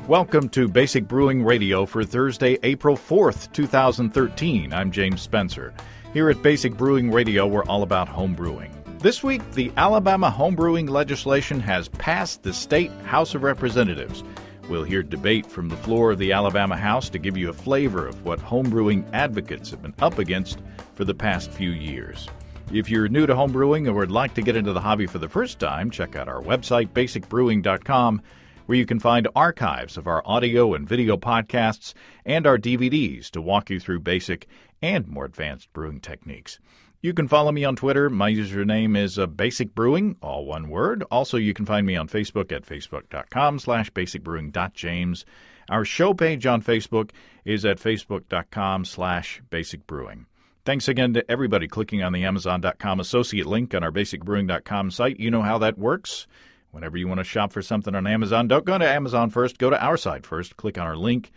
Welcome to Basic Brewing Radio for Thursday, April 4th, 2013. I'm James Spencer. Here at Basic Brewing Radio, we're all about home brewing. This week, the Alabama homebrewing legislation has passed the state House of Representatives. We'll hear debate from the floor of the Alabama House to give you a flavor of what homebrewing advocates have been up against for the past few years. If you're new to homebrewing or would like to get into the hobby for the first time, check out our website, basicbrewing.com, where you can find archives of our audio and video podcasts and our DVDs to walk you through basic and more advanced brewing techniques. You can follow me on Twitter. My username is Basic Brewing, all one word. Also, you can find me on Facebook at facebook.com/basicbrewing.james. Our show page on Facebook is at facebook.com/basicbrewing. Thanks again to everybody clicking on the Amazon.com associate link on our basicbrewing.com site. You know how that works. Whenever you want to shop for something on Amazon, don't go to Amazon first. Go to our site first. Click on our link,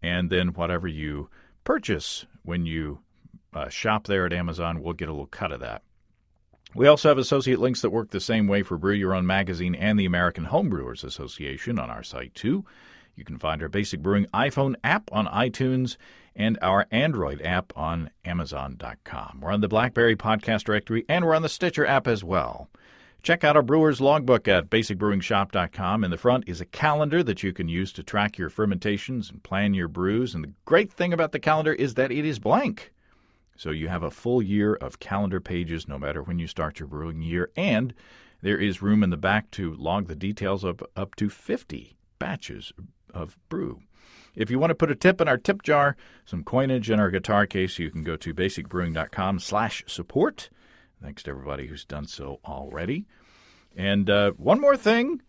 and then whatever you purchase when you shop there at Amazon, we'll get a little cut of that. We also have associate links that work the same way for Brew Your Own magazine and the American Homebrewers Association on our site, too. You can find our Basic Brewing iPhone app on iTunes and our Android app on Amazon.com. We're on the BlackBerry Podcast Directory, and we're on the Stitcher app as well. Check out our brewer's logbook at basicbrewingshop.com. In the front is a calendar that you can use to track your fermentations and plan your brews. And the great thing about the calendar is that it is blank. So you have a full year of calendar pages no matter when you start your brewing year. And there is room in the back to log the details of up to 50 batches of brew. If you want to put a tip in our tip jar, some coinage in our guitar case, you can go to basicbrewing.com/support. Thanks to everybody who's done so already. And one more thing.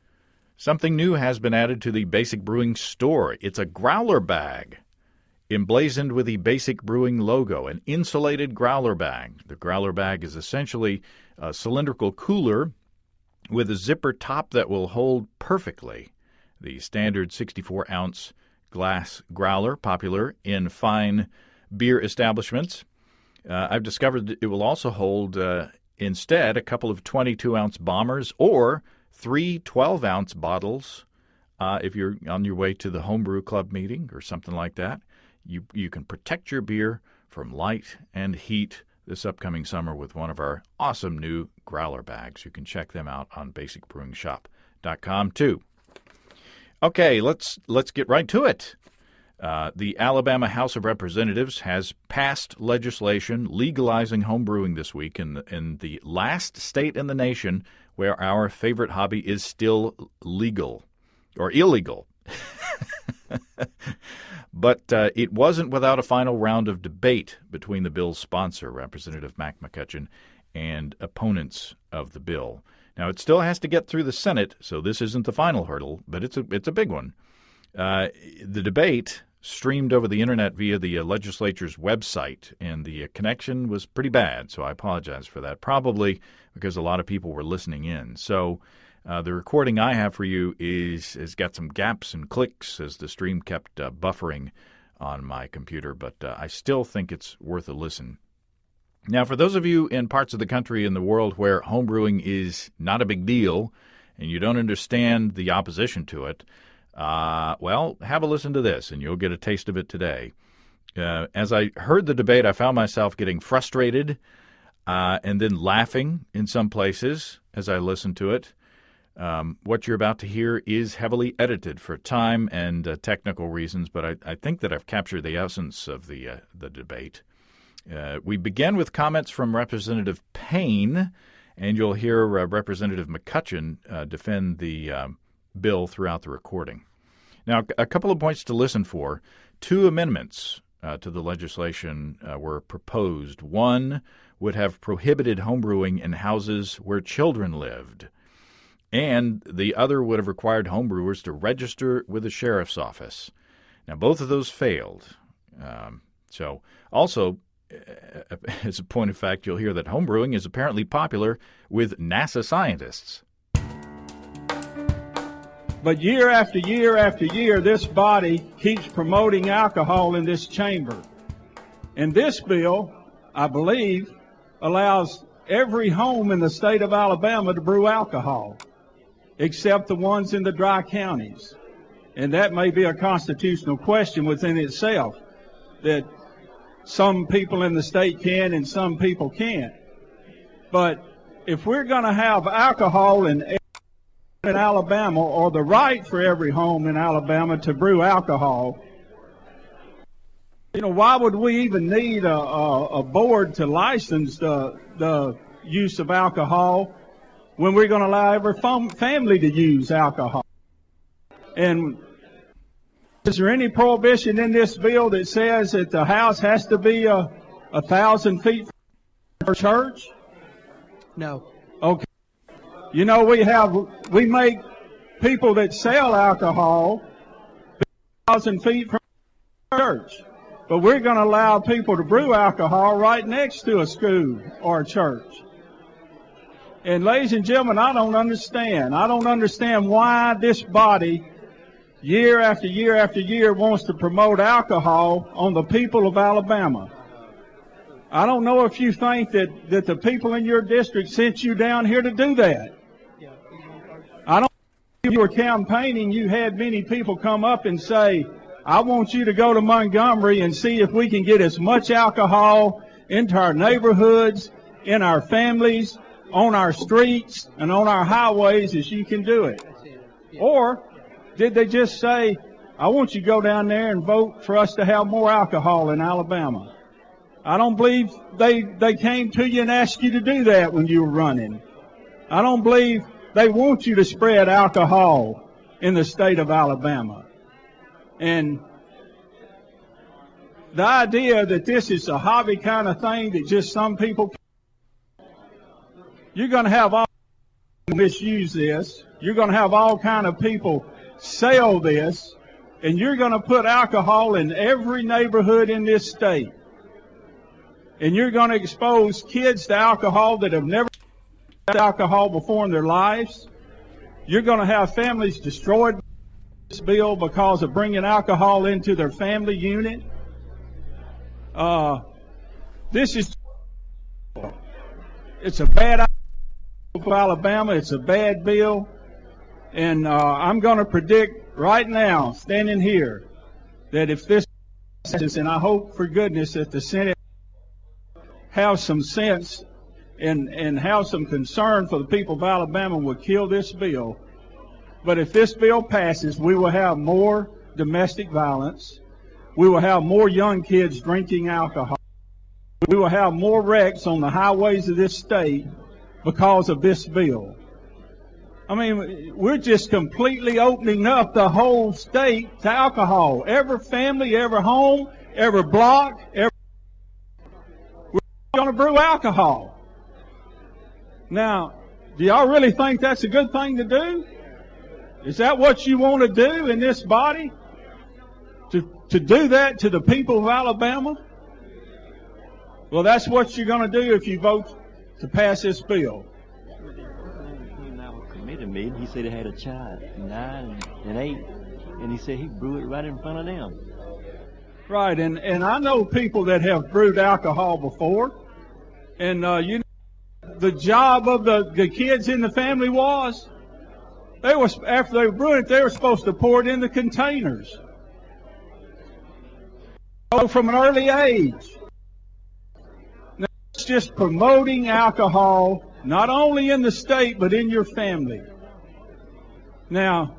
Something new has been added to the Basic Brewing store. It's a growler bag, emblazoned with the Basic Brewing logo, an insulated growler bag. The growler bag is essentially a cylindrical cooler with a zipper top that will hold perfectly the standard 64-ounce glass growler, popular in fine beer establishments. I've discovered that it will also hold, instead, a couple of 22-ounce bombers or 3 12-ounce bottles. If you're on your way to the homebrew club meeting or something like that, you can protect your beer from light and heat this upcoming summer with one of our awesome new growler bags. You can check them out on basicbrewingshop.com, too. Okay, let's get right to it. The Alabama House of Representatives has passed legislation legalizing homebrewing this week in the last state in the nation where our favorite hobby is still legal or illegal. But it wasn't without a final round of debate between the bill's sponsor, Representative Mac McCutcheon, and opponents of the bill. Now, it still has to get through the Senate, so this isn't the final hurdle, but it's a big one. The debate streamed over the internet via the legislature's website, and the connection was pretty bad, so I apologize for that, probably because a lot of people were listening in. So the recording I have for you has got some gaps and clicks as the stream kept buffering on my computer, but I still think it's worth a listen. Now, for those of you in parts of the country and the world where homebrewing is not a big deal and you don't understand the opposition to it, well, have a listen to this, and you'll get a taste of it today. As I heard the debate, I found myself getting frustrated and then laughing in some places as I listened to it. What you're about to hear is heavily edited for time and technical reasons, but I think that I've captured the essence of the debate. We begin with comments from Representative Payne, and you'll hear Representative McCutcheon defend the bill throughout the recording. Now, a couple of points to listen for. 2 amendments to the legislation were proposed. One would have prohibited homebrewing in houses where children lived, and the other would have required homebrewers to register with the sheriff's office. Now, both of those failed. So, also, as a point of fact, you'll hear that homebrewing is apparently popular with NASA scientists. But year after year after year, this body keeps promoting alcohol in this chamber. And this bill, I believe, allows every home in the state of Alabama to brew alcohol, except the ones in the dry counties. And that may be a constitutional question within itself, that some people in the state can and some people can't. But if we're going to have alcohol in Alabama, or the right for every home in Alabama to brew alcohol, why would we even need a board to license the use of alcohol when we're going to allow every family to use alcohol? And is there any prohibition in this bill that says that the house has to be 1,000 feet from church? No. Okay. We make people that sell alcohol 1,000 feet from church. But we're going to allow people to brew alcohol right next to a school or a church. And ladies and gentlemen, I don't understand. I don't understand why this body, year after year after year, wants to promote alcohol on the people of Alabama. I don't know if you think that the people in your district sent you down here to do that. I don't think if you were campaigning, you had many people come up and say, I want you to go to Montgomery and see if we can get as much alcohol into our neighborhoods, in our families, on our streets, and on our highways as you can do it. Or did they just say, I want you to go down there and vote for us to have more alcohol in Alabama? I don't believe they came to you and asked you to do that when you were running. I don't believe they want you to spread alcohol in the state of Alabama. And the idea that this is a hobby kind of thing that just some people, you're going to have all misuse this. You're going to have all kind of people sell this, and you're going to put alcohol in every neighborhood in this state. And you're going to expose kids to alcohol that have never had alcohol before in their lives. You're going to have families destroyed by this bill because of bringing alcohol into their family unit. It's a bad idea for Alabama. It's a bad bill. And I'm going to predict right now, standing here, that if this passes, and I hope for goodness that the Senate have some sense and have some concern for the people of Alabama, will kill this bill. But if this bill passes, we will have more domestic violence. We will have more young kids drinking alcohol. We will have more wrecks on the highways of this state because of this bill. I mean, we're just completely opening up the whole state to alcohol. Every family, every home, every block, we're going to brew alcohol. Now, do y'all really think that's a good thing to do? Is that what you want to do in this body? To do that to the people of Alabama? Well, that's what you're going to do if you vote to pass this bill. He and I were committee meeting. He said he had a child, 9 and 8, and he said he brewed it right in front of them. Right, and I know people that have brewed alcohol before, and the job of the kids in the family was, after they were brewing it, they were supposed to pour it in the containers. So from an early age. Now, it's just promoting alcohol, not only in the state, but in your family. Now,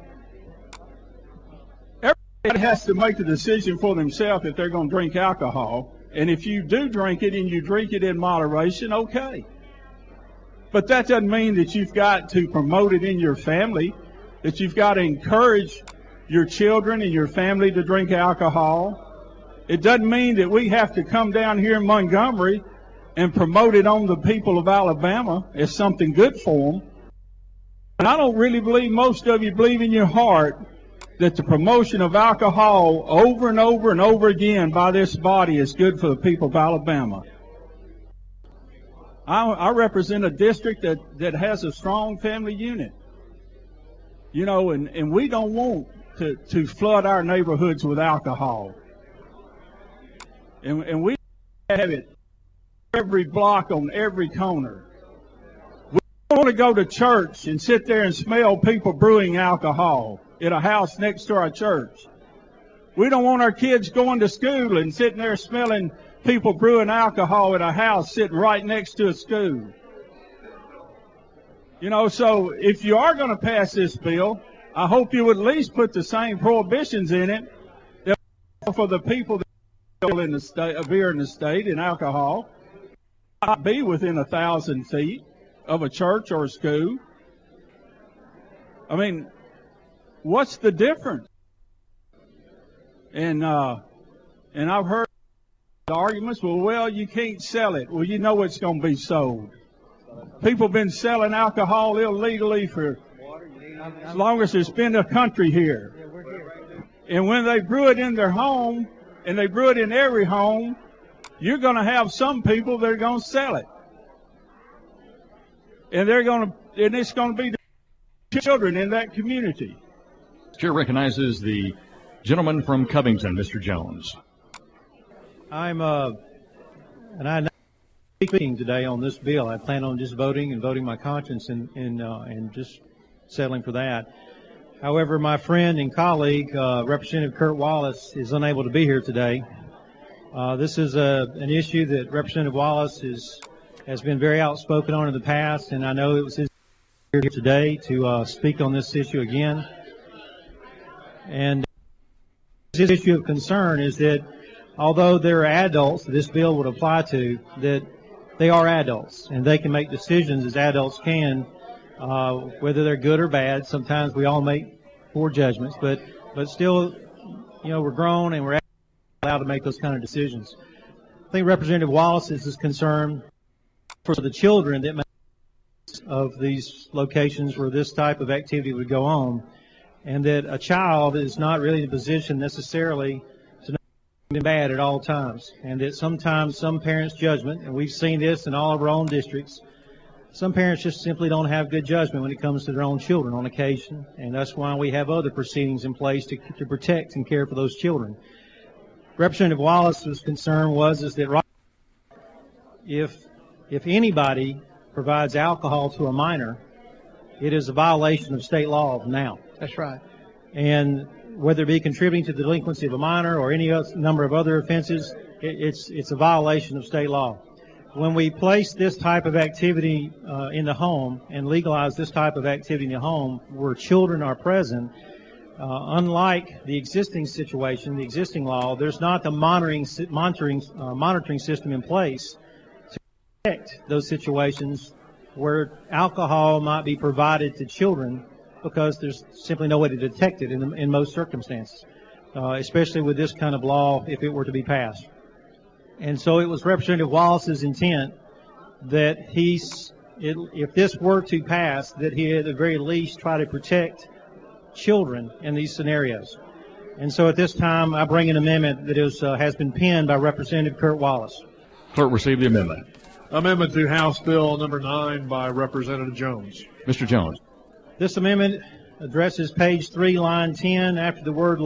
everybody has to make the decision for themselves if they're going to drink alcohol. And if you do drink it and you drink it in moderation, okay. But that doesn't mean that you've got to promote it in your family, that you've got to encourage your children and your family to drink alcohol. It doesn't mean that we have to come down here in Montgomery and promote it on the people of Alabama as something good for them. And I don't really believe most of you believe in your heart that the promotion of alcohol over and over and over again by this body is good for the people of Alabama. I represent a district that has a strong family unit. You know, and we don't want to flood our neighborhoods with alcohol. And we have it every block on every corner. We don't want to go to church and sit there and smell people brewing alcohol. in a house next to our church. We don't want our kids going to school and sitting there smelling people brewing alcohol in a house sitting right next to a school. You know, so if you are going to pass this bill, I hope you would at least put the same prohibitions in it that for the people that sell in the state, beer in the state and alcohol, not be within 1,000 feet of a church or a school. I mean, what's the difference? And I've heard the arguments, well, you can't sell it. Well, you know it's going to be sold. People have been selling alcohol illegally for as long as there's been a country here. And when they brew it in their home, and they brew it in every home, you're going to have some people that are going to sell it. And it's going to be the children in that community. Chair recognizes the gentleman from Covington, Mr. Jones. I'm speaking today on this bill. I plan on just voting my conscience and just settling for that. However, my friend and colleague, Representative Kurt Wallace, is unable to be here today. This is an issue that Representative Wallace has been very outspoken on in the past, and I know it was his here today to speak on this issue again. And this issue of concern is that although there are adults that this bill would apply to, that they are adults and they can make decisions as adults can, whether they're good or bad. Sometimes we all make poor judgments, but still, you know, we're grown and we're allowed to make those kind of decisions. I think Representative Wallace is concerned for the children that may of these locations where this type of activity would go on, and that a child is not really in a position necessarily to know good and bad at all times, and that sometimes some parents' judgment, and we've seen this in all of our own districts, some parents just simply don't have good judgment when it comes to their own children on occasion, and that's why we have other proceedings in place to protect and care for those children. Representative Wallace's concern is that right, if anybody provides alcohol to a minor, it is a violation of state law now. That's right. And whether it be contributing to the delinquency of a minor or any other number of other offenses, it's a violation of state law. When we place this type of activity in the home and legalize this type of activity in the home where children are present, unlike the existing situation, the existing law, there's not the monitoring system in place to protect those situations where alcohol might be provided to children, because there's simply no way to detect it in most circumstances, especially with this kind of law if it were to be passed. And so it was Representative Wallace's intent that if this were to pass, that he at the very least try to protect children in these scenarios. And so at this time, I bring an amendment that has been penned by Representative Kurt Wallace. Clerk, receive the amendment. Amendment to House Bill number 9 by Representative Jones. Mr. Jones. This amendment addresses page 3, line 10, after the word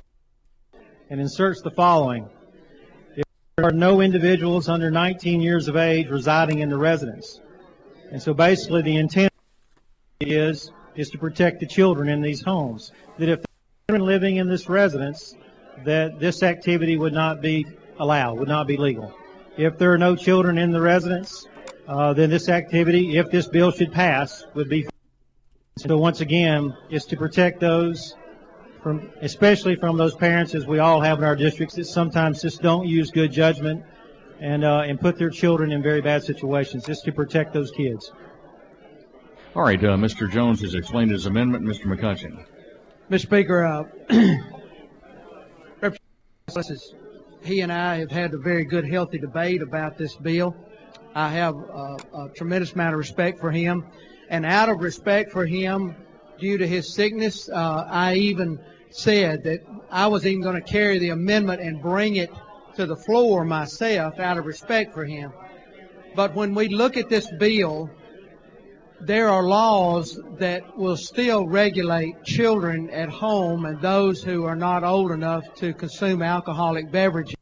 and inserts the following. If there are no individuals under 19 years of age residing in the residence. And so basically the intent is to protect the children in these homes. That if there are children living in this residence, that this activity would not be allowed, would not be legal. If there are no children in the residence, then this activity, if this bill should pass, would be. So once again, it's to protect those especially from those parents, as we all have in our districts, that sometimes just don't use good judgment and put their children in very bad situations. Just to protect those kids. All right, Mr. Jones has explained his amendment. Mr. McCutcheon. Mr. Speaker, Representative, he and I have had a very good, healthy debate about this bill. I have a tremendous amount of respect for him. And out of respect for him, due to his sickness, I even said that I was even going to carry the amendment and bring it to the floor myself out of respect for him. But when we look at this bill, there are laws that will still regulate children at home and those who are not old enough to consume alcoholic beverages.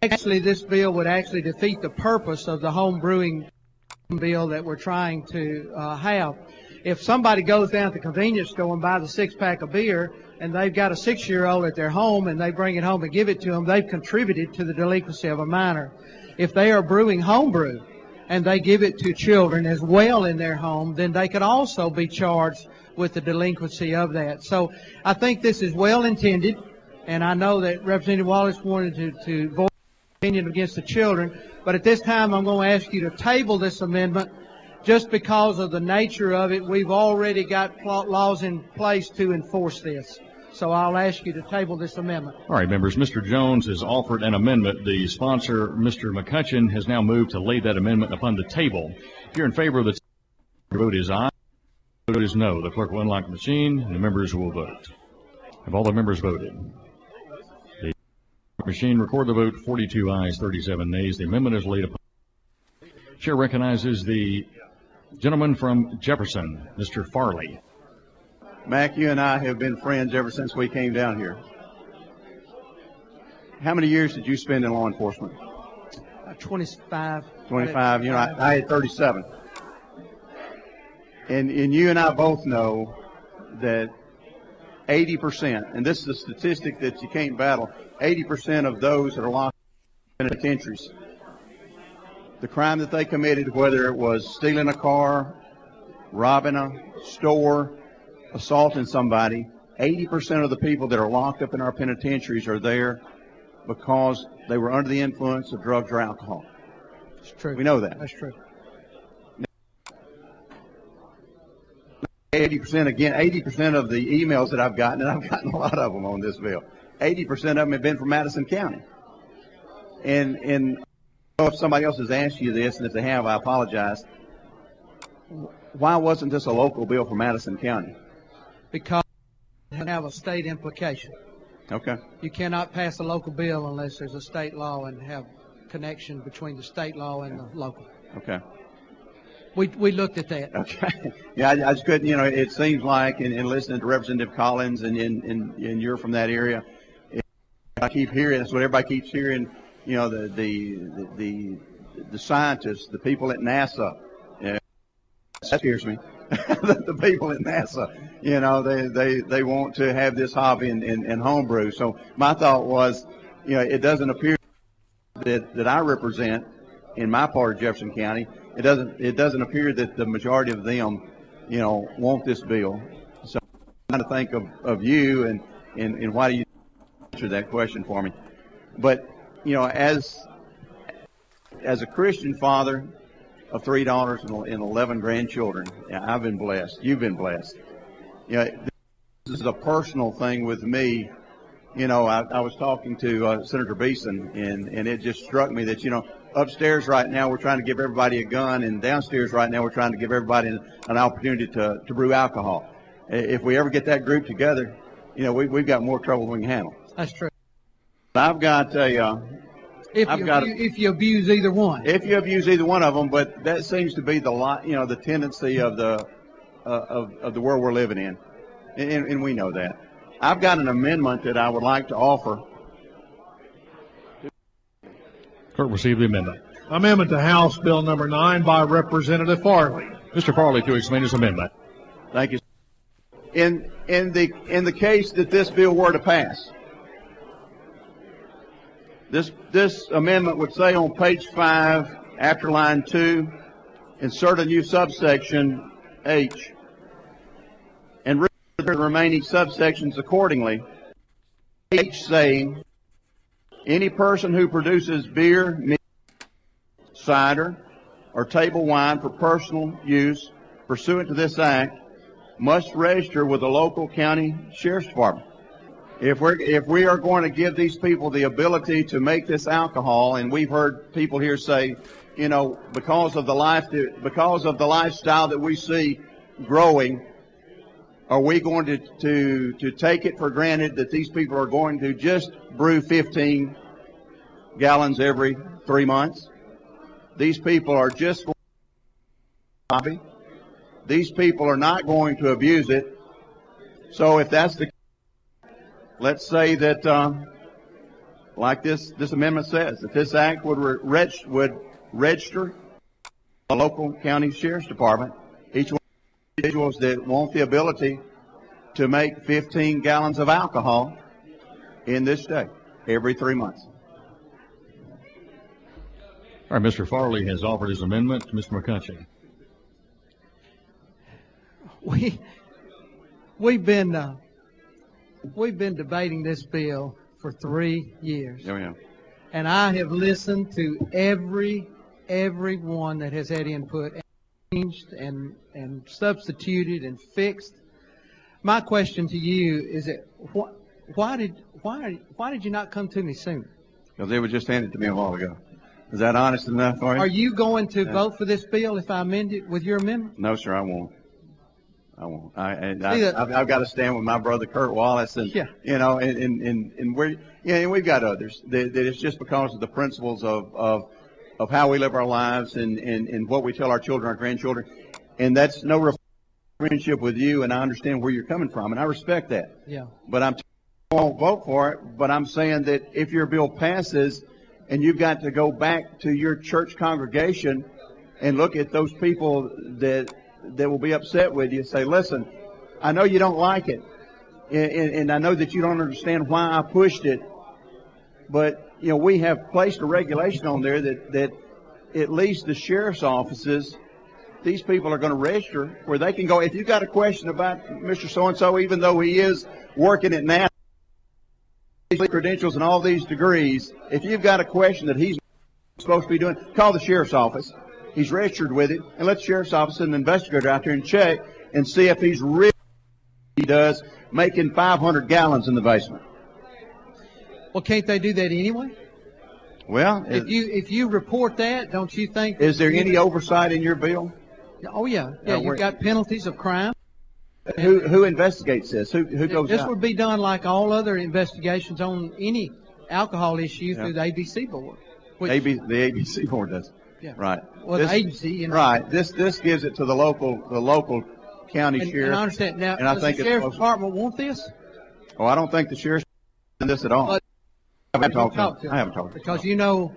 Actually, this bill would actually defeat the purpose of the home brewing bill that we're trying to have. If somebody goes down to the convenience store and buys a six-pack of beer and they've got a 6-year-old at their home and they bring it home and give it to them, they've contributed to the delinquency of a minor. If they are brewing homebrew and they give it to children as well in their home, then they could also be charged with the delinquency of that. So I think this is well intended, and I know that Representative Wallace wanted to voice his opinion against the children, but at this time I'm going to ask you to table this amendment just because of the nature of it. We've already got laws in place to enforce this. So I'll ask you to table this amendment. All right, members, Mr. Jones has offered an amendment. The sponsor, Mr. McCutcheon, has now moved to lay that amendment upon the table. If you're in favor of the vote is aye. The vote is no. The clerk will unlock the machine, and the members will vote. Have all the members voted? The machine record the vote. 42 ayes, 37 nays. The amendment is laid upon. Chair recognizes the gentleman from Jefferson, Mr. Farley. Mac, you and I have been friends ever since we came down here. How many years did you spend in law enforcement? 25. 25. You know, I had 37. And you and I both know that 80%, and this is a statistic that you can't battle, 80% of those that are locked in penitentiaries, the crime that they committed, whether it was stealing a car, robbing a store, assaulting somebody, 80% of the people that are locked up in our penitentiaries are there because they were under the influence of drugs or alcohol. It's true. We know that. That's true. 80% again, 80% of the emails that I've gotten, and I've gotten a lot of them on this bill, 80% of them have been from Madison County. And I don't know if somebody else has asked you this, and if they have, I apologize. Why wasn't this a local bill for Madison County? Because it have a state implication. Okay. You cannot pass a local bill unless there's a state law and have connection between the state law and the local. Okay. We looked at that. Okay. Yeah, I just couldn't, you know, it seems like, in listening to Representative Collins and you're from that area, I keep hearing, that's what everybody keeps hearing, you know, the scientists, the people at NASA, you know, that scares me. The people at NASA, you know, they want to have this hobby in homebrew. So my thought was, you know, it doesn't appear that I represent in my part of Jefferson County, it doesn't appear that the majority of them, you know, want this bill. So I'm trying to think of you and why do you answer that question for me? But, you know, as a Christian father of 3 daughters and 11 grandchildren, I've been blessed. You've been blessed. You know, this is a personal thing with me. You know, I was talking to Senator Beeson, and it just struck me that, you know, upstairs right now we're trying to give everybody a gun, and downstairs right now we're trying to give everybody an opportunity to brew alcohol. If we ever get that group together, you know, we've got more trouble than we can handle. That's true. I've got a... If you abuse either one. If you abuse either one of them, but that seems to be the tendency of the world we're living in, and we know that. I've got an amendment that I would like to offer. Clerk, receive the amendment. Amendment to House Bill number 9 by Representative Farley. Mr. Farley to explain his amendment. Thank you. In the case that this bill were to pass, this amendment would say on page 5, after line 2, insert a new subsection H, and read the remaining subsections accordingly. H saying, any person who produces beer, meat, cider, or table wine for personal use pursuant to this act must register with the local county sheriff's department. If we are going to give these people the ability to make this alcohol, and we've heard people here say, you know, because of the lifestyle that we see growing, are we going to take it for granted that these people are going to just brew 15 gallons every 3 months? These people are just going to hobby. These people are not going to abuse it. So if that's the case, let's say that, like this amendment says, that this act would register a local county sheriff's department. Each one individuals that want the ability to make 15 gallons of alcohol in this state every 3 months. All right, Mr. Farley has offered his amendment. Mr. McCutcheon. We've been debating this bill for 3 years. Oh, yeah. And I have listened to everyone that has had input and changed and substituted and fixed. My question to you is that why did you not come to me sooner? Because they were just handed to me a while ago. Is that honest enough for you? Are you going to vote for this bill if I amend it with your amendment? No, sir, I won't. I've got to stand with my brother Kurt Wallace, and you know, and we've got others that it's just because of the principles of how we live our lives and what we tell our children, our grandchildren, and that's no friendship with you, and I understand where you're coming from, and I respect that. Yeah. But I won't vote for it. But I'm saying that if your bill passes, and you've got to go back to your church congregation and look at those people that will be upset with you, say, listen, I know you don't like it, and I know that you don't understand why I pushed it, but you know, we have placed a regulation on there that at least the sheriff's offices, these people are going to register where they can go. If you've got a question about Mr. So-and-so, even though he is working at NASA, credentials and all these degrees, if you've got a question that he's supposed to be doing, call the sheriff's office. He's registered with it, and let the sheriff's office and the investigator out there and check and see if he's really does making 500 gallons in the basement. Well, can't they do that anyway? Well, if you report that, don't you think? Is there any oversight in your bill? Oh yeah, you've got penalties of crime. Who investigates this? Who goes This out? would be done like all other investigations on any alcohol issue through the ABC board. The ABC board does. Yeah. Right. Well, the agency, you know. Right. This gives it to the local county sheriff. And I understand. Now, and I does think the sheriff's department want this? Oh, I don't think the sheriff's in this at all. I haven't talked to him. Because you know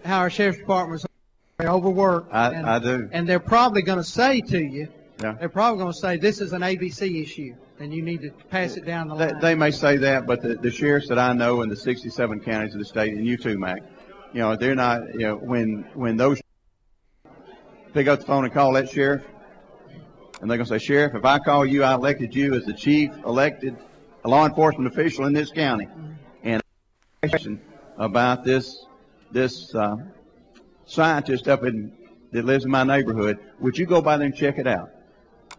how our sheriff's departments are overworked. I do. And they're probably going to say to you, yeah. They're probably going to say this is an ABC issue, and you need to pass it down the line. They may say that, but the sheriffs that I know in the 67 counties of the state, and you too, Mac, you know, they're not, you know, when those pick up the phone and call that sheriff, and they're going to say, Sheriff, if I call you, I elected you as the chief elected law enforcement official in this county, and I have a question about this scientist that lives in my neighborhood, would you go by there and check it out?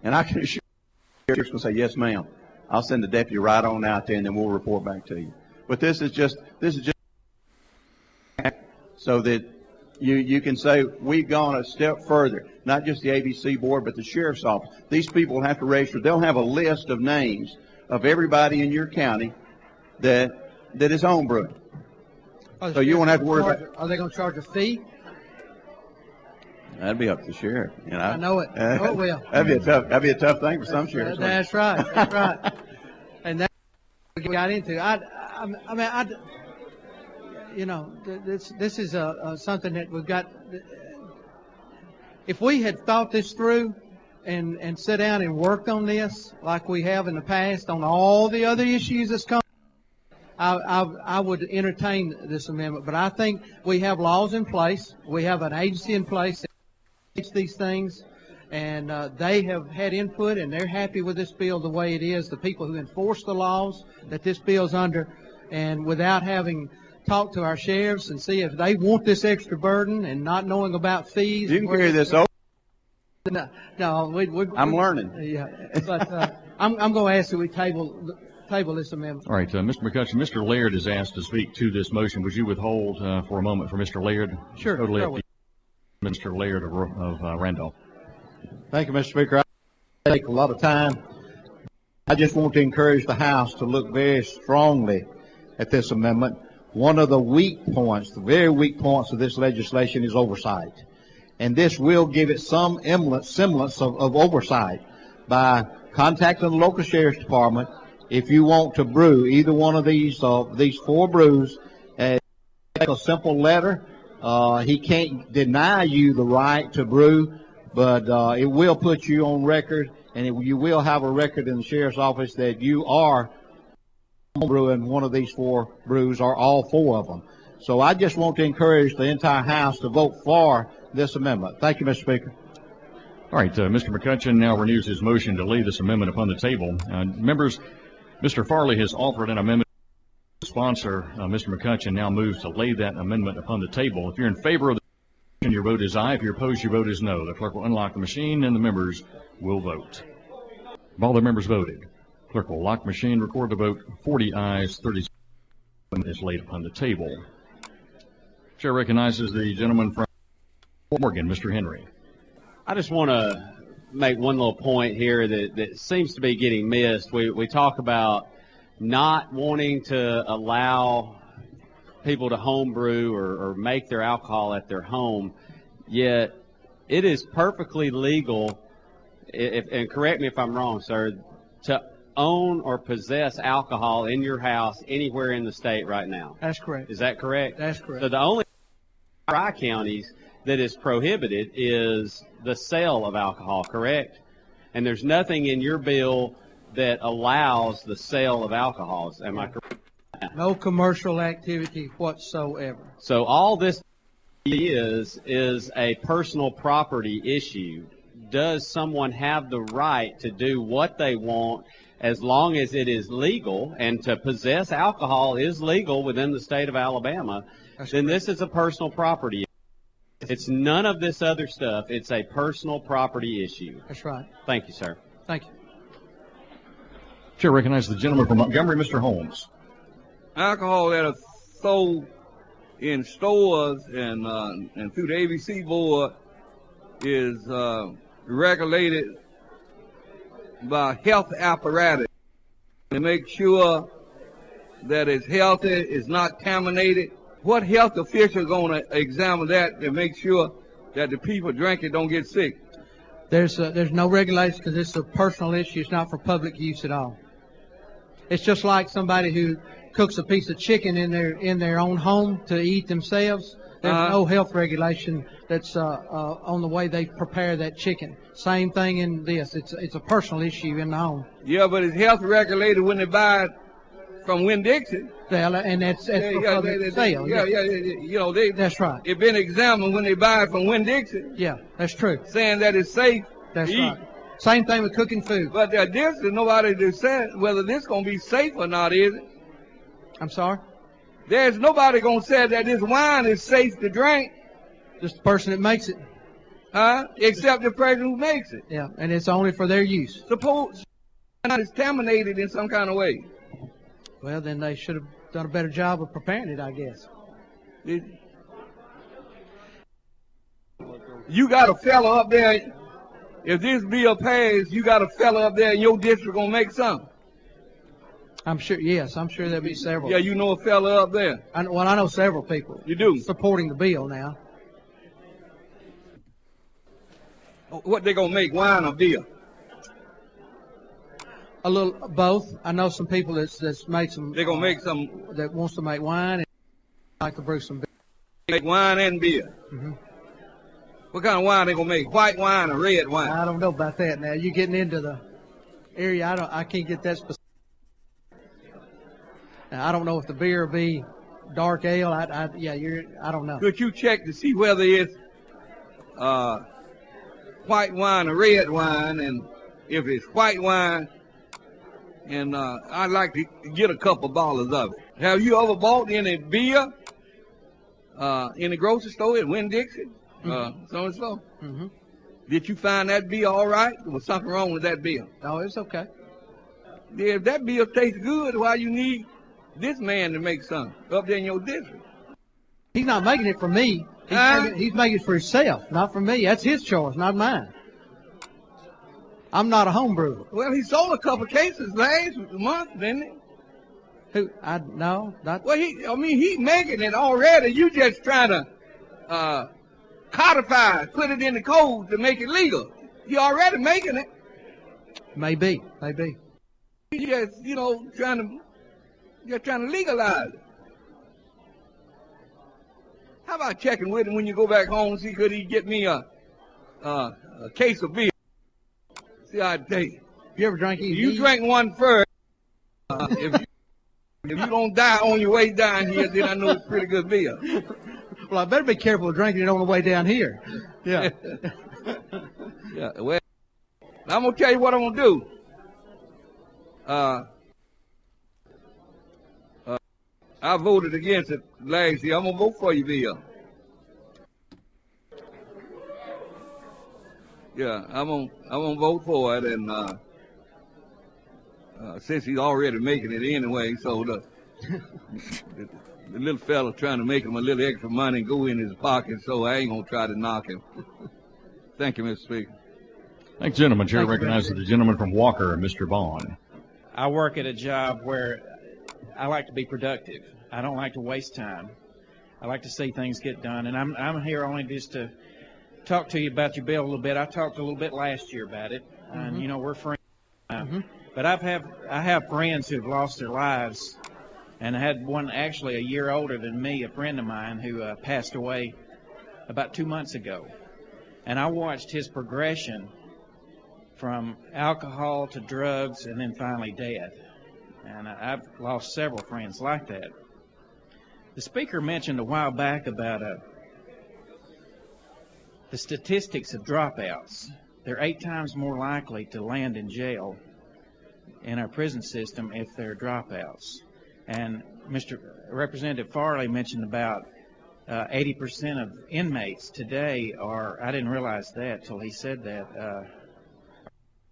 And I can assure you, the sheriff's going to say, yes, ma'am. I'll send the deputy right on out there, and then we'll report back to you. But this is just so that you can say we've gone a step further, not just the ABC board, but the sheriff's office. These people will have to register. They'll have a list of names of everybody in your county that is homebrewing. So you won't have to worry about. Are they going to charge a fee? That'd be up to the sheriff. You know? I know it. It will. That'd be a tough thing for some sheriffs. That's right. That's right. And that's what we got into. You know, this is something that we've got. If we had thought this through and sat down and worked on this like we have in the past on all the other issues that's come, I would entertain this amendment. But I think we have laws in place. We have an agency in place that takes these things, and they have had input, and they're happy with this bill the way it is. The people who enforce the laws that this bill's under, and without having talked to our sheriffs and see if they want this extra burden and not knowing about fees. You can carry this over. No, I'm learning. Yeah, but I'm going to ask that we table this amendment. All right, Mr. McCutcheon, Mr. Laird is asked to speak to this motion. Would you withhold for a moment for Mr. Laird? Sure. Totally up to you, Mr. Laird of Randolph. Thank you, Mr. Speaker. I take a lot of time. I just want to encourage the House to look very strongly at this amendment. One of the weak points, the very weak points of this legislation is oversight. And this will give it some semblance of oversight by contacting the local sheriff's department. If you want to brew either one of these four brews, take a simple letter. He can't deny you the right to brew, but it will put you on record and you will have a record in the sheriff's office that you are homebrewing one of these 4 brews or all 4 of them. So I just want to encourage the entire House to vote for this amendment. Thank you, Mr. Speaker. All right, Mr. McCutcheon now renews his motion to lay this amendment upon the table. Members, Mr. Farley has offered an amendment. The sponsor, Mr. McCutcheon, now moves to lay that amendment upon the table. If you're in favor of the motion, your vote is aye. If you're opposed, your vote is no. The clerk will unlock the machine, and the members will vote. If all the members voted, clerk will lock machine, record the vote. 40 ayes, 37 is laid upon the table. Chair recognizes the gentleman from Morgan, Mr. Henry. I just want to make one little point here that seems to be getting missed. We talk about not wanting to allow people to homebrew or make their alcohol at their home, yet it is perfectly legal, and correct me if I'm wrong, sir, to own or possess alcohol in your house anywhere in the state right now. That's correct. Is that correct? That's correct. So the only tri-counties that is prohibited is the sale of alcohol, correct? And there's nothing in your bill that allows the sale of alcohol. Am I correct? No commercial activity whatsoever. So all this is a personal property issue. Does someone have the right to do what they want as long as it is legal, and to possess alcohol is legal within the state of Alabama? Then this is a personal property issue. It's none of this other stuff. It's a personal property issue. That's right. Thank you, sir. Thank you. Chair recognizes the gentleman from Montgomery, Mr. Holmes. Alcohol that is sold in stores and through the ABC board is regulated by health apparatus to make sure that it's healthy, it's not contaminated. What health official is going to examine that to make sure that the people drink it don't get sick? There's no regulation because it's a personal issue. It's not for public use at all. It's just like somebody who cooks a piece of chicken in their own home to eat themselves. There's no health regulation that's on the way they prepare that chicken. Same thing in this. It's a personal issue in the home. Yeah, but it's health regulated when they buy it from Winn-Dixie. Yeah, and that's for public sale. Yeah. You know, that's right. It's been examined when they buy it from Winn-Dixie. Yeah, that's true. Saying that it's safe. That's right. Same thing with cooking food. But there's nobody that said whether this going to be safe or not, is it? I'm sorry? There's nobody going to say that this wine is safe to drink. Just the person that makes it. Except the person who makes it. Yeah, and it's only for their use. Suppose it's contaminated in some kind of way. Well, then they should have done a better job of preparing it, I guess. You got a fella up there. If this bill passes, you got a fella up there in your district going to make something. I'm sure, yes, I'm sure there'll be several. Yeah, you know a fella up there. I know several people. You do? Supporting the bill now. What they going to make, wine or beer? A little both. I know some people that's made some. They're going to make some. That wants to make wine and like to brew some beer. Make wine and beer. Mm-hmm. What kind of wine they going to make? White wine or red wine? I don't know about that now. You're getting into the area. I can't get that specific. Now, I don't know if the beer will be dark ale. I don't know. Could you check to see whether it's white wine or red wine? And if it's white wine, and I'd like to get a couple bottles of it. Have you ever bought any beer in the grocery store at Winn-Dixie? So-and-so? Mm-hmm. Did you find that beer all right? Or was something wrong with that beer? No, it's okay. If that beer tastes good, why you need this man to make something up there in your district? He's not making it for me. He's making it for himself, not for me. That's his choice, not mine. I'm not a home brewer. Well, he sold a couple cases last month, didn't he? Who? No, not. Well, he's making it already. You just trying to codify, put it in the code to make it legal. He already making it. Maybe. He just, trying to legalize it. How about checking with him when you go back home and see could he get me a case of beer? See how I take. You ever drank any? You drink one first. If you don't die on your way down here, then I know it's pretty good beer. Well, I better be careful of drinking it on the way down here. Yeah. Yeah. Well, I'm gonna tell you what I'm gonna do. I voted against it last year. I'm gonna vote for you, Bill. Yeah, I'm gonna vote for it, and since he's already making it anyway, so the little fella trying to make him a little extra money and go in his pocket, so I ain't gonna try to knock him. Thank you, Mr. Speaker. Thanks, gentlemen. Chair recognizes the gentleman from Walker, Mr. Vaughn. I work at a job where I like to be productive. I don't like to waste time. I like to see things get done, and I'm here only just to talk to you about your bill a little bit. I talked a little bit last year about it, and we're friends. But I have friends who've lost their lives, and I had one actually a year older than me, a friend of mine who passed away about 2 months ago, and I watched his progression from alcohol to drugs and then finally death. And I've lost several friends like that. The speaker mentioned a while back about the statistics of dropouts. They're 8 times more likely to land in jail in our prison system if they're dropouts. And Representative Farley mentioned about 80% of inmates today I didn't realize that till he said that,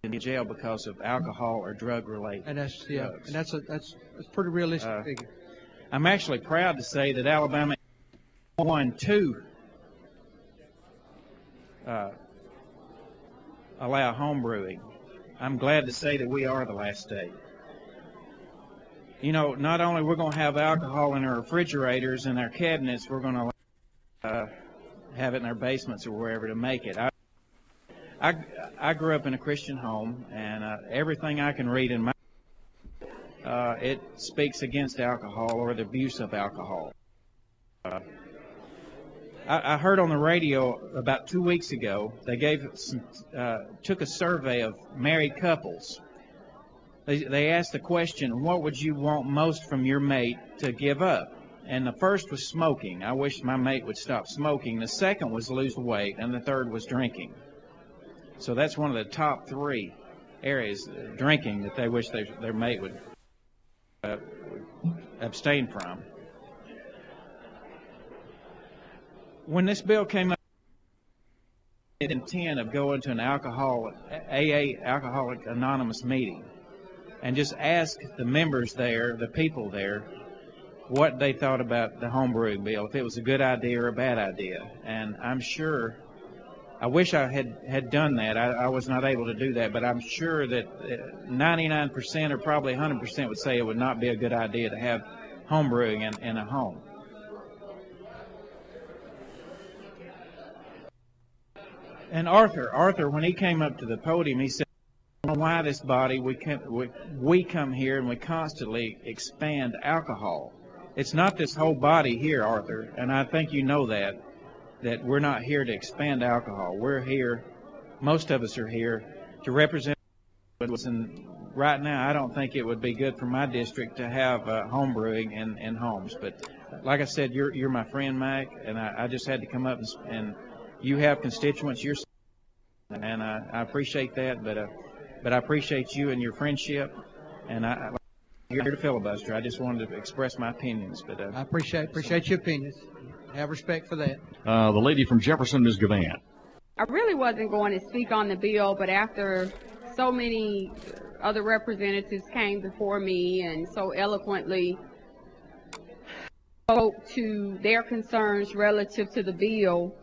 in jail because of alcohol or drug-related drugs. And that's pretty realistic figure. I'm actually proud to say that Alabama won 2 allow home brewing. I'm glad to say that we are the last state. Not only we're going to have alcohol in our refrigerators and our cabinets, we're going to have it in our basements or wherever to make it. I grew up in a Christian home, and everything I can read in my it speaks against alcohol or the abuse of alcohol. I heard on the radio about 2 weeks ago, they took a survey of married couples. They asked the question, what would you want most from your mate to give up? And the first was smoking. I wish my mate would stop smoking. The second was lose weight, and the third was drinking. So that's one of the top 3 areas, drinking, that they wish their mate would abstain from. When this bill came up, the intent of going to an AA Alcoholic Anonymous meeting and just ask the members there, the people there, what they thought about the homebrewing bill, if it was a good idea or a bad idea. And I'm sure, I wish I had done that. I was not able to do that, but I'm sure that 99% or probably 100% would say it would not be a good idea to have homebrewing in a home. And Arthur, when he came up to the podium, he said, I don't know why this body, we come here and we constantly expand alcohol. It's not this whole body here, Arthur, and I think you know that we're not here to expand alcohol. We're here, most of us are here, to represent us. And right now, I don't think it would be good for my district to have home brewing in homes. But like I said, you're my friend, Mike, and I just had to come up and you have constituents yourself, and I appreciate that. But I appreciate you and your friendship, and I'm here to filibuster. I just wanted to express my opinions. But I appreciate your opinions. Have respect for that. The lady from Jefferson, Ms. Gavan. I really wasn't going to speak on the bill, but after so many other representatives came before me and so eloquently spoke to their concerns relative to the bill,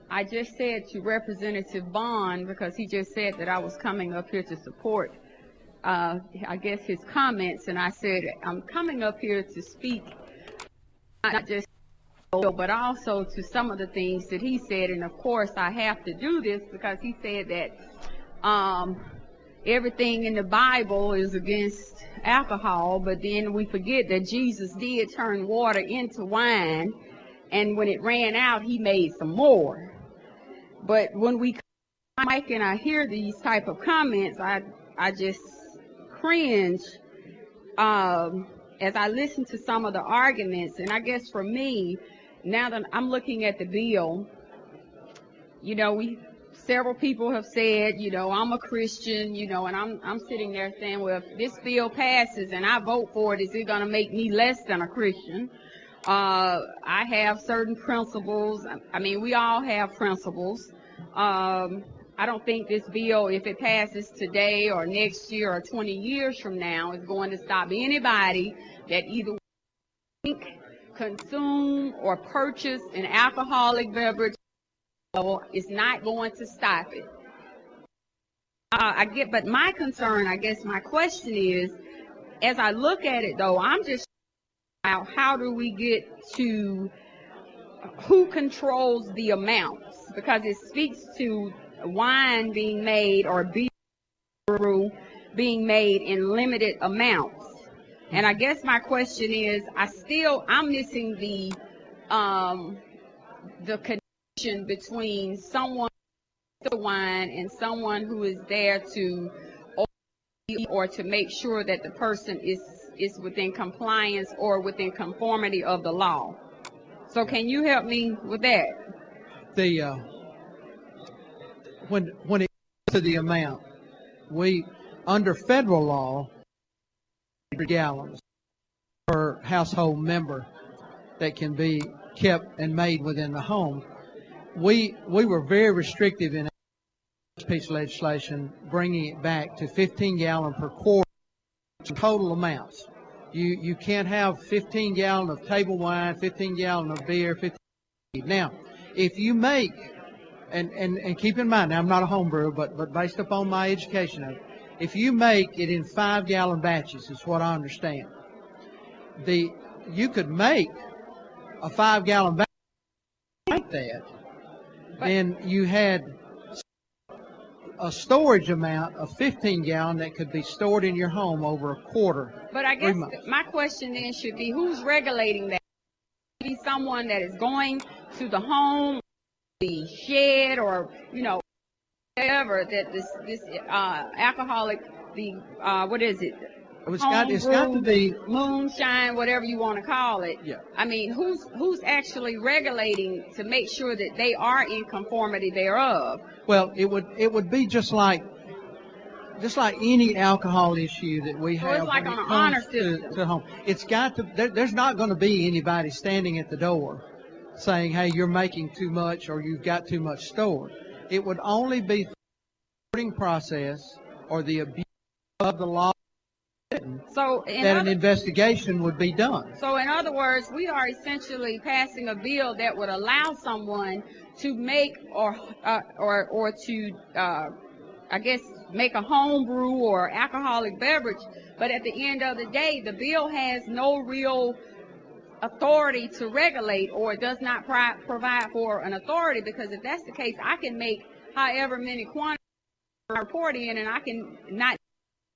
I just said to Representative Bond, because he just said that I was coming up here to support, I guess, his comments, and I said, I'm coming up here to speak not just but also to some of the things that he said. And of course I have to do this because he said that everything in the Bible is against alcohol, but then we forget that Jesus did turn water into wine, and when it ran out he made some more. But when we Mike and I hear these type of comments, I just cringe as I listen to some of the arguments. And I guess for me, now that I'm looking at the bill, several people have said, I'm a Christian, and I'm sitting there saying, well, if this bill passes and I vote for it, is it going to make me less than a Christian? I have certain principles. I mean, we all have principles. I don't think this bill, if it passes today or next year or 20 years from now, is going to stop anybody that either drink, consume, or purchase an alcoholic beverage. It's not going to stop it. But my concern, I guess my question is, as I look at it though, I'm just about how do we get to who controls the amounts? Because it speaks to wine being made or beer being made in limited amounts. And I guess my question is, I'm missing the connection between someone with the wine and someone who is there to or to make sure that the person is within compliance or within conformity of the law. So can you help me with that? When it comes to the amount, we, under federal law, 100 gallons per household member that can be kept and made within the home. We were very restrictive in this piece of legislation, bringing it back to 15 gallon per quart total amounts. You can't have 15 gallon of table wine, 15 gallon of beer, 15. Now, if you make and keep in mind, now I'm not a home brewer, but based upon my education of it, if you make it in 5 gallon batches, is what I understand. You could make a 5 gallon batch like that, then you had a storage amount of 15 gallon that could be stored in your home over a quarter. But I guess my question then should be, who's regulating that? Be someone that is going to the home, the shed, or whatever that this alcoholic, what is it? It's got to be moonshine, whatever you want to call it. Yeah. I mean, who's actually regulating to make sure that they are in conformity thereof? Well, it would be just like any alcohol issue that we have. So it's like on an honor system. To home. It's got to. There's not going to be anybody standing at the door saying, "Hey, you're making too much," or "You've got too much stored." It would only be the reporting process or the abuse of the law. So that an investigation would be done. So in other words, we are essentially passing a bill that would allow someone to make or to I guess make a home brew or alcoholic beverage, but at the end of the day, the bill has no real authority to regulate, or it does not provide for an authority, because if that's the case, I can make however many quantities I report in, and I can not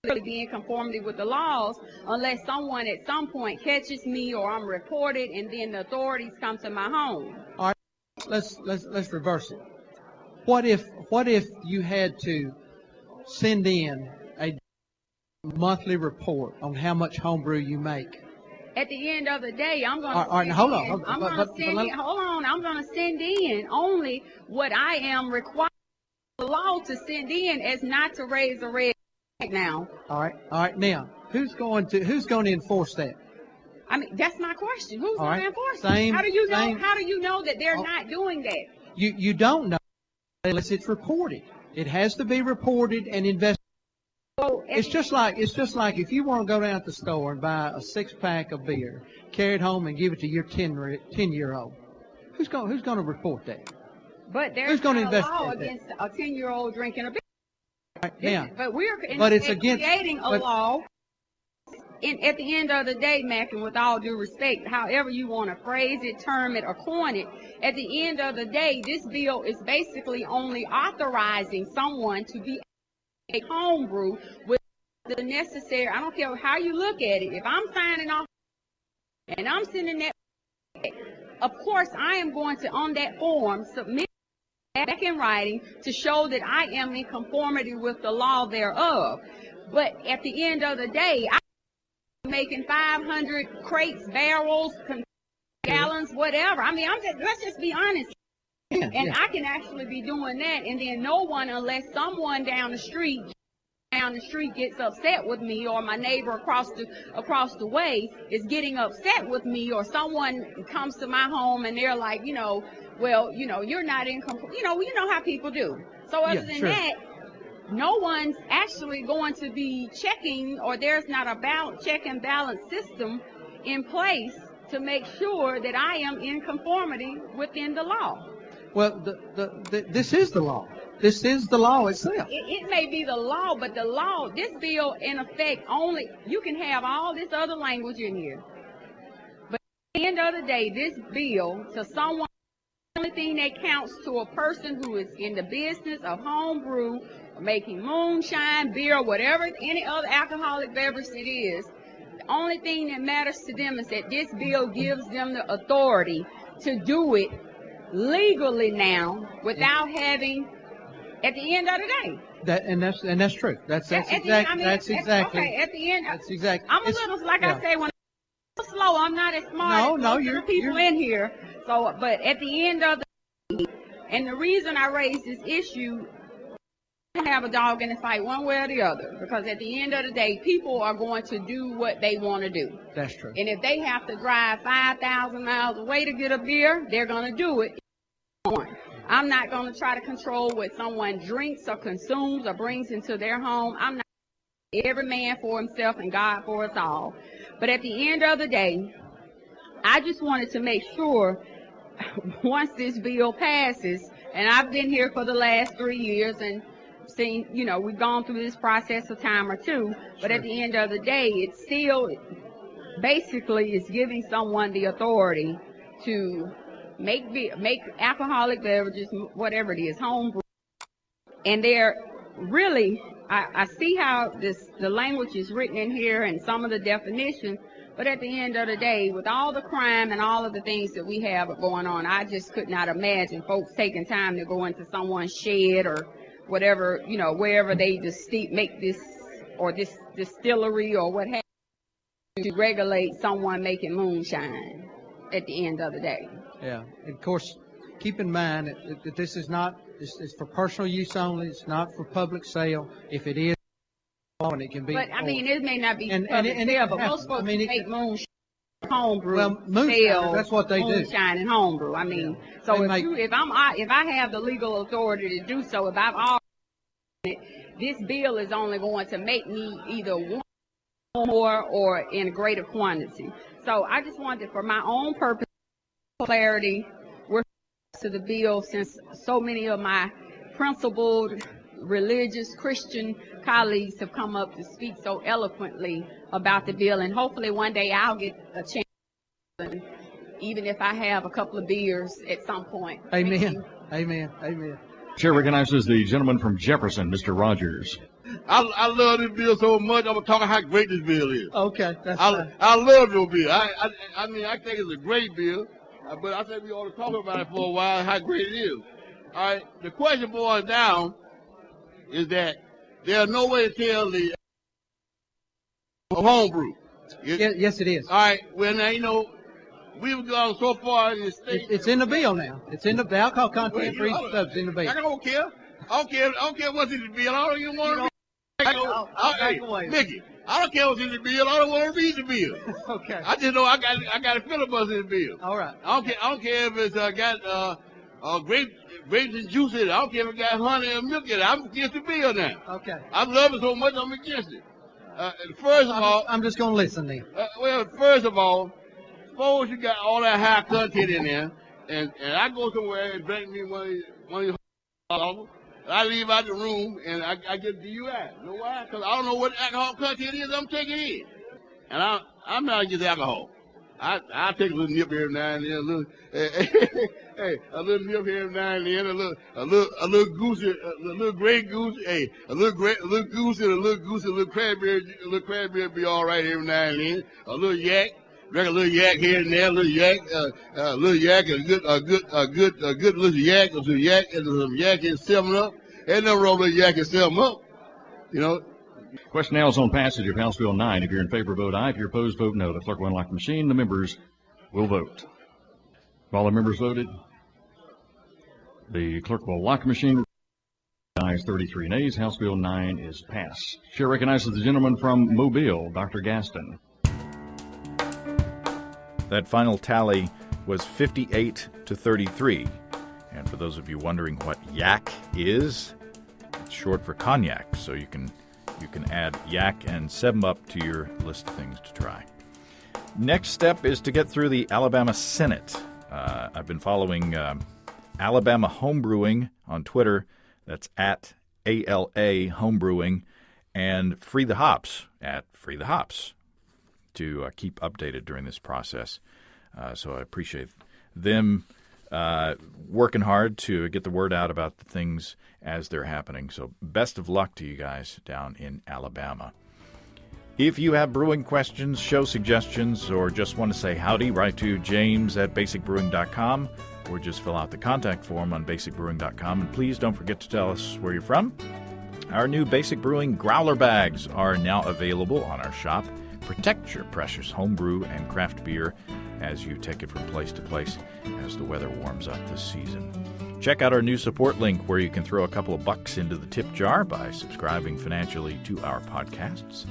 really be in conformity with the laws unless someone at some point catches me or I'm reported, and then the authorities come to my home. All right, let's reverse it. What if you had to send in a monthly report on how much homebrew you make? At the end of the day, I'm going to I'm going to send in only what I am required by the law to send in, as not to raise a red flag now. All right. Now, who's going to enforce that? I mean, that's my question. Who's going to enforce it? How do you know that they're not doing that? You don't know unless it's reported. It has to be reported and investigated. So it's just like if you want to go down to the store and buy a 6-pack of beer, carry it home and give it to your 10-year-old. Who's going to report that? But there's no law against a 10-year-old drinking a beer. Right, now, but we're creating a law. At the end of the day, Mac, and with all due respect, however you want to phrase it, term it, or coin it, at the end of the day, this bill is basically only authorizing someone to be a homebrew with the necessary, I don't care how you look at it, if I'm signing off and I'm sending that, of course I am going to, on that form, submit back in writing to show that I am in conformity with the law thereof. But at the end of the day, I'm making 500 crates, barrels, gallons, whatever. I mean, let's just be honest. And I can actually be doing that, and then no one, unless someone down the street gets upset with me, or my neighbor across the way is getting upset with me, or someone comes to my home and they're like, well, you're not in you know how people do. So other than that, no one's actually going to be checking, or there's not a check and balance system in place to make sure that I am in conformity within the law. Well, this is the law. This is the law itself. It may be the law, but the law, this bill, in effect, you can have all this other language in here. But at the end of the day, this bill, to someone, the only thing that counts to a person who is in the business of homebrew, or making moonshine, beer, whatever, any other alcoholic beverage it is, the only thing that matters to them is that this bill gives them the authority to do it legally now without having, at the end of the day. That's true. That's exactly. Okay, at the end. That's exactly. I'm a little, like I say, when I'm slow, I'm not as smart as the people in here. So, but at the end of the day, and the reason I raised this issue, I have a dog in the fight one way or the other, because at the end of the day, people are going to do what they want to do. That's true. And if they have to drive 5,000 miles away to get a beer, they're going to do it. I'm not going to try to control what someone drinks or consumes or brings into their home. I'm not. Every man for himself and God for us all. But at the end of the day, I just wanted to make sure once this bill passes, and I've been here for the last 3 years and seen, we've gone through this process a time or two, but at the end of the day, it still basically is giving someone the authority to make alcoholic beverages, whatever it is, homebrew. And they're really, I see how the language is written in here and some of the definitions, but at the end of the day, with all the crime and all of the things that we have going on, I just could not imagine folks taking time to go into someone's shed or whatever, wherever they just make this, or this distillery or what have you, to regulate someone making moonshine at the end of the day. Yeah, and of course, keep in mind that this is not, it's for personal use only. It's not for public sale. If it is, and it can be. But I mean, it may not be public sale, but most folks make moonshine, homebrew. Well, moonshine, that's what they do. Moonshine and homebrew. I mean, so if I have the legal authority to do so, if I've already, this bill is only going to make me either one more or in a greater quantity. So I just wanted, for my own purpose, clarity to the bill, since so many of my principled religious Christian colleagues have come up to speak so eloquently about the bill, and hopefully one day I'll get a chance, even if I have a couple of beers at some point. Amen. Amen. Amen. Chair recognizes the gentleman from Jefferson, Mr. Rogers. I love this bill so much. I'm talking how great this bill is. Okay, that's fine. I love your bill. I mean, I think it's a great bill. But I think we ought to talk about it for a while, how great it is. All right, the question boils down is that there's no way to tell the homebrew. Yes, it is. All right, well, now, we've gone so far in the state. It's in the bill now. It's in the alcohol content free stuff's in the bill. I don't care. I don't care what's in the bill. I don't even want to read. Mickey, I don't care what's in the bill. I don't want to read the bill. Okay. I just know I got a filibuster in the bill. All right. I don't care if it's got grapes and juice in it. I don't care if it got honey and milk in it. I'm against the bill now. Okay. I love it so much I'm against it. First of all, I'm just going to listen then. Well, first of all, suppose you got all that high content in there, and I go somewhere and drink me one of these bottles. I leave out the room and I get DUI. You know why? Because I don't know what alcohol content is I'm taking in. And I'm not against alcohol. I take a little nip here and now and then, a little nip here and now and then, a little goose, a little gray goose, a little goose and a little cranberry be all right every now and then. A little yak, drink a little yak here and there, a little yak, and a good little yak, or some yak, and some yak and 7-Up. Ain't no wrong with yak and 7-Up, you know. Question now is on passage of House Bill 9. If you're in favor, vote aye. If you're opposed, vote no. The clerk will unlock the machine. The members will vote. Have all the members voted? The clerk will lock the machine. Ayes 33 nays. House Bill 9 is passed. Chair recognizes the gentleman from Mobile, Dr. Gaston. That final tally was 58 to 33. And for those of you wondering what yak is, it's short for cognac, so you can add yak and 7-Up to your list of things to try. Next step is to get through the Alabama Senate. I've been following Alabama Homebrewing on Twitter. That's at ALA Homebrewing, and Free the Hops at Free the Hops to keep updated during this process. So I appreciate them working hard to get the word out about the things as they're happening. So best of luck to you guys down in Alabama. If you have brewing questions, show suggestions, or just want to say howdy, write to james@basicbrewing.com or just fill out the contact form on basicbrewing.com. And please don't forget to tell us where you're from. Our new Basic Brewing growler bags are now available on our shop. Protect your precious homebrew and craft beer as you take it from place to place as the weather warms up this season. Check out our new support link where you can throw a couple of bucks into the tip jar by subscribing financially to our podcasts.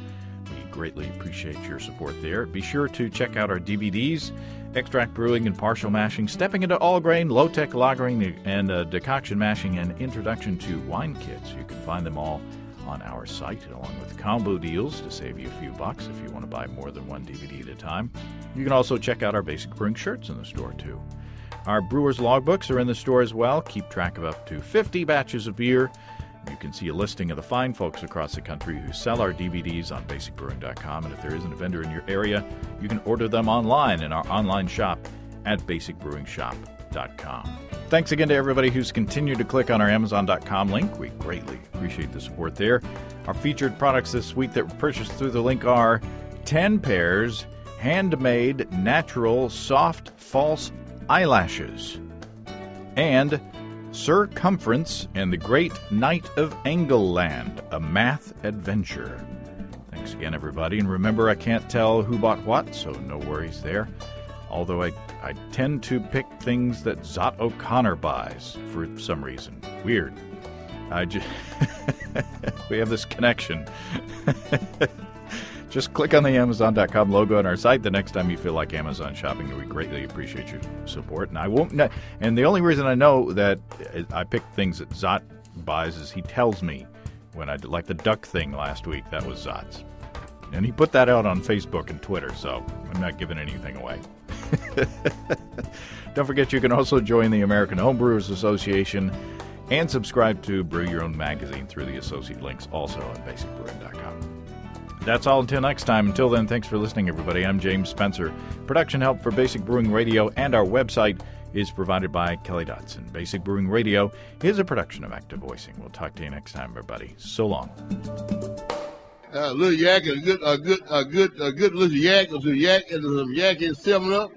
We greatly appreciate your support there. Be sure to check out our DVDs, Extract Brewing and Partial Mashing, Stepping into All Grain, Low-Tech Lagering, and Decoction Mashing, and Introduction to Wine Kits. You can find them all on our site, along with combo deals to save you a few bucks if you want to buy more than one DVD at a time. You can also check out our Basic Brewing shirts in the store, too. Our Brewers Logbooks are in the store as well. Keep track of up to 50 batches of beer. You can see a listing of the fine folks across the country who sell our DVDs on basicbrewing.com. And if there isn't a vendor in your area, you can order them online in our online shop at basicbrewingshop.com. Thanks again to everybody who's continued to click on our Amazon.com link. We greatly appreciate the support there. Our featured products this week that were purchased through the link are 10 pairs handmade, natural, soft, false eyelashes, and Circumference and the Great Knight of Angleland, a math adventure. Thanks again, everybody. And remember, I can't tell who bought what, so no worries there. Although I tend to pick things that Zot O'Connor buys for some reason. Weird. We have this connection. Just click on the Amazon.com logo on our site the next time you feel like Amazon shopping. We greatly appreciate your support. And I won't. And the only reason I know that I pick things that Zot buys is he tells me when I did, like the duck thing last week. That was Zot's, and he put that out on Facebook and Twitter. So I'm not giving anything away. Don't forget you can also join the American Homebrewers Association and subscribe to Brew Your Own magazine through the associate links also on basicbrewing.com. That's all until next time. Until then, thanks for listening, everybody. I'm James Spencer. Production help for Basic Brewing Radio and our website is provided by Kelly Dotson. Basic Brewing Radio is a production of Active Voicing. We'll talk to you next time, everybody. So long. Little yak and a good little yak, or some yak and 7-Up.